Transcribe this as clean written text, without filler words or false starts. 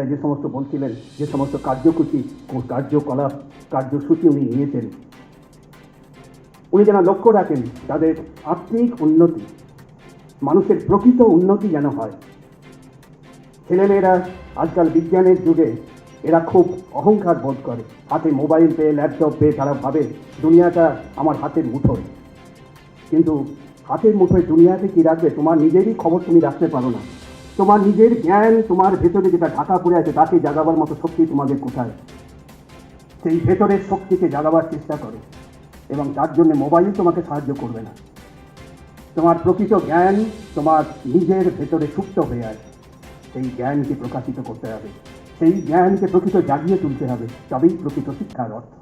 মহাশয় যে সমস্ত বলছিলেন, যে সমস্ত কার্যকলাপ কার্যসূচি উনি নিয়েছেন, উনি যেন লক্ষ্য রাখেন তাদের আত্মিক উন্নতি, মানুষের প্রকৃত উন্নতি যেন হয়। ছেলেমেয়েরা আজকাল বিজ্ঞানের যুগে এরা খুব অহংকার বোধ করে, হাতে মোবাইল পেয়ে ল্যাপটপ পেয়ে তারা ভাবে দুনিয়াটা আমার হাতের মুঠোয়। কিন্তু হাতের মুঠোয় দুনিয়াতে কি রাখবে? তোমার নিজেরই খবর তুমি রাখতে পারো না। তোমার নিজের জ্ঞান, তোমার ভেতরে যেটা ঢাকা পড়ে আছে তাকে জাগাবার মতো শক্তি তোমাদের কোথায়? সেই ভেতরের শক্তিকে জাগাবার চেষ্টা করো, এবং তার জন্য মোবাইল তোমাকে সাহায্য করবে না। তোমার প্রকৃত জ্ঞান তোমার নিজের ভেতরে সুপ্ত হয়ে আছে, সেই জ্ঞানকে প্রকাশিত করতে হবে, সেই জ্ঞানকে প্রকৃত জাগিয়ে তুলতে হবে, তবেই প্রকৃত শিক্ষার অর্থ।